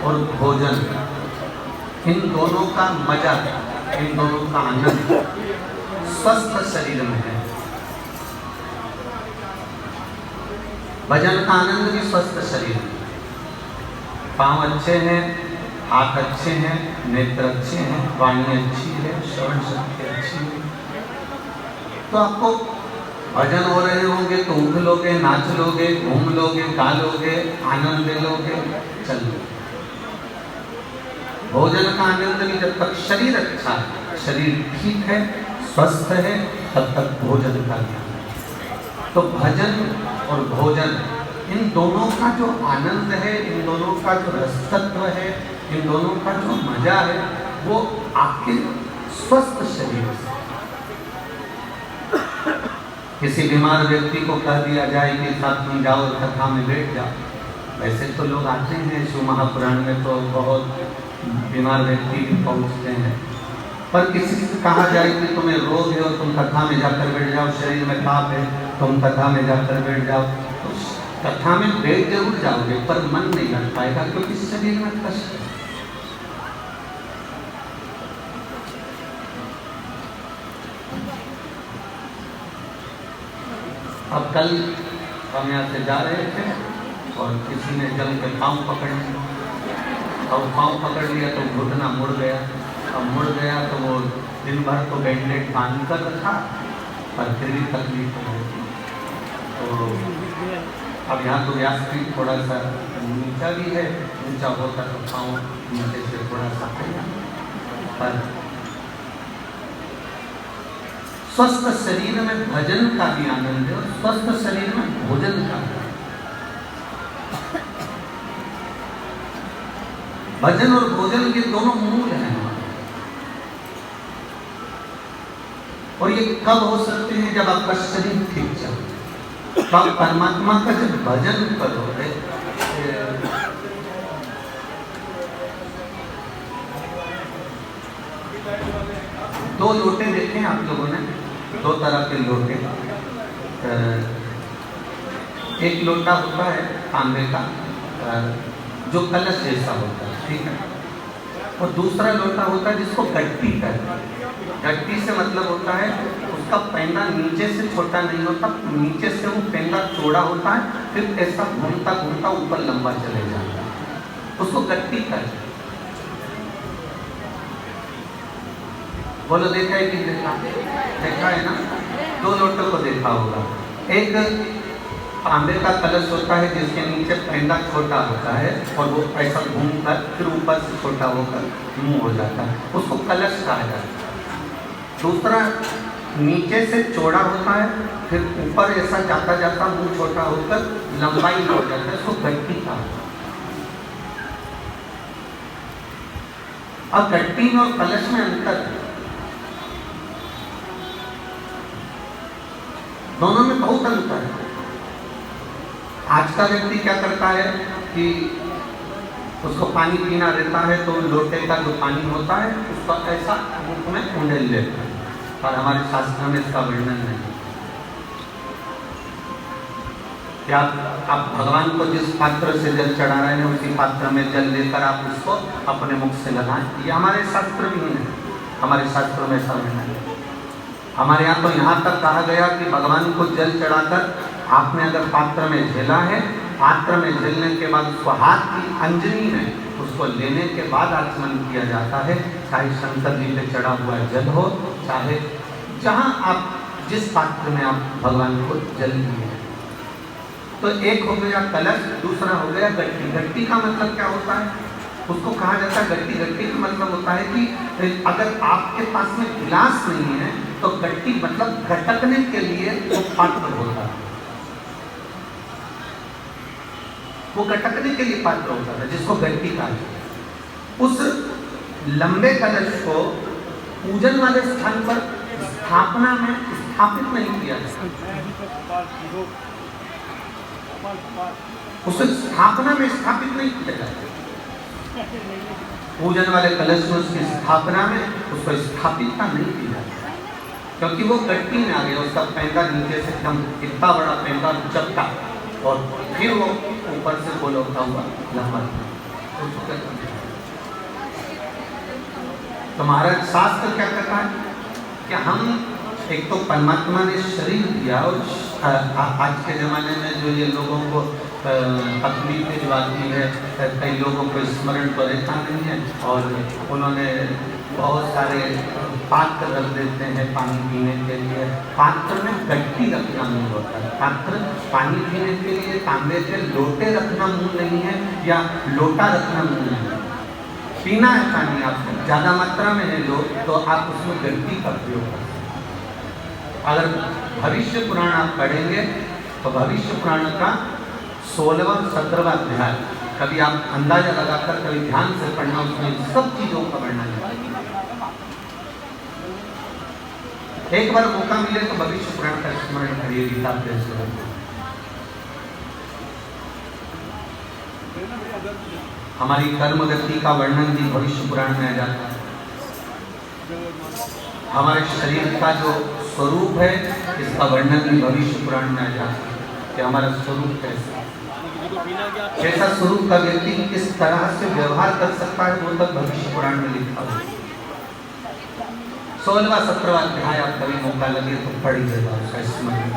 और भोजन, इन दोनों का मजा, इन दोनों का आनंद स्वस्थ शरीर में है। भजन का आनंद भी स्वस्थ शरीर में। पाँव अच्छे हैं, हाथ अच्छे हैं, नेत्र अच्छे हैं, वाणी अच्छी है, श्रवण शक्ति अच्छी है, तो आपको भजन हो रहे होंगे तो उठ लोगे, नाच लोगे, घूम लोगे, गा लोगे, आनंद ले लोगे, चल लोगे। भोजन का आनंद भी जब तक शरीर अच्छा है, शरीर ठीक है, स्वस्थ है, तब तक भोजन का ज्ञान है। तो भजन और भोजन, इन दोनों का जो आनंद है, इन दोनों का जो रसतत्व है, इन दोनों का जो मजा है, वो आपके स्वस्थ शरीर से। किसी बीमार व्यक्ति को कह दिया जाए कि साथ में जाओ, कथा में बैठ जाओ, वैसे तो लोग आते हैं, शिव महापुराण में तो बहुत बीमार व्यक्ति भी पहुँचते हैं, पर किसी से कहा जाए कि तुम्हें रोग है और तुम कथा में जाकर बैठ जाओ, शरीर में ताप है, तुम कथा में जाकर बैठ जाओ, तो कथा में बैठ जरूर जाओगे पर मन नहीं लग पाएगा, क्योंकि शरीर में कष्ट है। अब कल हम यहाँ से जा रहे थे और किसी ने जल के पाँव पकड़ लिया, और पाँव पकड़ लिया तो घुटना मुड़ गया। अब मुड़ गया तो वो दिन भर तो बैंडेड बांध कर रखा, पर फिर भी तकलीफ हो गई। तो अब यहाँ तो व्यासपीठ थोड़ा सा नीचा भी है, ऊंचा होता तो पाँव नीचे से थोड़ा सा पर स्वस्थ शरीर में भजन का भी आनंद है और स्वस्थ शरीर में भोजन का भी। भजन और भोजन ये दोनों मूल हैं, और ये कब हो सकते हैं? जब आपका शरीर ठीक चले, तो आप परमात्मा का जब भजन करोगे, दो लोटे देखे हैं आप लोगों ने, दो तरह के लोटे। एक लोटा होता है तांबे का जो कलश जैसा होता है, ठीक है, और दूसरा लोटा होता है जिसको गट्टी कहते हैं। गट्टी से मतलब होता है उसका पैंदा नीचे से छोटा नहीं होता, नीचे से वो पैंदा चौड़ा होता है, फिर ऐसा घूमता घूमता ऊपर लंबा चले जाता है, उसको गट्टी कहते हैं। बोलो देखा है कि देखा है ना? दो लोटों को देखा होगा। एक तांबे का कलश होता है जिसके नीचे पैंदा छोटा होता है और वो ऐसा घूमकर फिर ऊपर से छोटा होकर मुंह हो जाता है, उसको कलश कहा जाता है। दूसरा नीचे से चौड़ा होता है, फिर ऊपर ऐसा जाता जाता मुंह छोटा होकर लंबाई हो जाता है, उसको गट्टी कहा जाता है। अब गट्टी में और कलश में अंतर है, दोनों में बहुत अंतर है। आज का व्यक्ति क्या करता है कि उसको पानी पीना रहता है तो लोटे का जो पानी होता है उसका ऐसा मुख में उंडेल लेता है, और हमारे शास्त्र में इसका वर्णन नहीं। क्या आप भगवान को जिस पात्र से जल चढ़ा रहे हैं उसी पात्र में जल लेकर आप उसको अपने मुख से लगाएं, ये हमारे शास्त्र में ही नहीं, हमारे शास्त्रों में ऐसा वर्णन है। हमारे यहाँ तो यहाँ तक कहा गया कि भगवान को जल चढ़ाकर आपने अगर पात्र में झेला है, पात्र में झेलने के बाद उसको हाथ की अंजनी में उसको लेने के बाद आचमन किया जाता है, चाहे शंकर जी पे चढ़ा हुआ जल हो, चाहे जहाँ आप जिस पात्र में आप भगवान को जल दिए। तो एक हो गया कलश, दूसरा हो गया गट्टी। गट्टी का मतलब क्या होता है? उसको कहा जाता है गट्टी। गट्टी का मतलब होता है कि अगर आपके पास में गिलास नहीं है तो गट्टी मतलब गटकने के लिए वो पात्र होता है, वो गटकने के लिए पात्र होता है जिसको गट्टी कहा जाता है। उस लंबे कलश को पूजन वाले स्थान पर स्थापना में स्थापित नहीं किया जाता, उसे स्थापना में स्थापित नहीं किया जाता। पूजन वाले कलश में उसकी स्थापना में उसको स्थापित नहीं किया जाता, क्योंकि वो गट्टी में आ गया, उसका पैंदा नीचे से एकदम इतना बड़ा पैंदा चपटा और फिर वो ऊपर से गोल होता हुआ लंबा। सोचो क्या करना है। तो महाराज शास्त्र क्या कहता है कि हम एक तो परमात्मा ने शरीर दिया और आज के ज़माने में जो ये लोगों को तकलीफें जो आती है, कई लोगों को स्मरण तो रहता नहीं है और उन्होंने बहुत सारे पात्र रख देते हैं पानी पीने के लिए। पात्र में गट्टी रखना मुँह होता है। पात्र पानी पीने के लिए तांबे के लोटे रखना मुँह नहीं है या लोटा रखना मुँह नहीं है। पीना है पानी आपको, ज़्यादा मात्रा में है लो तो आप उसमें गट्टी का प्रयोग करें। अगर भविष्य पुराण आप पढ़ेंगे तो भविष्य पुराण का 16वां 17वां अध्याय कभी आप अंदाजा लगाकर कभी ध्यान से पढ़ना, उसमें सब चीजों का वर्णन है। एक बार मौका मिले तो भविष्य पुराण का स्मरण करिए, गीता प्रेस करिए। हमारी कर्म गति का वर्णन भी भविष्य पुराण में आ जाता है। हमारे शरीर का जो स्वरूप है इसका वर्णन भी भविष्य पुराण में आ जाता है कि हमारा स्वरूप कैसा, कैसा स्वरूप का व्यक्ति किस तरह से व्यवहार कर सकता है, वो तक भविष्य पुराण में लिखा हुआ है। 16वां 17वां अध्याय आप कभी मौका लगे तो पढ़िएगा, उसका स्मरण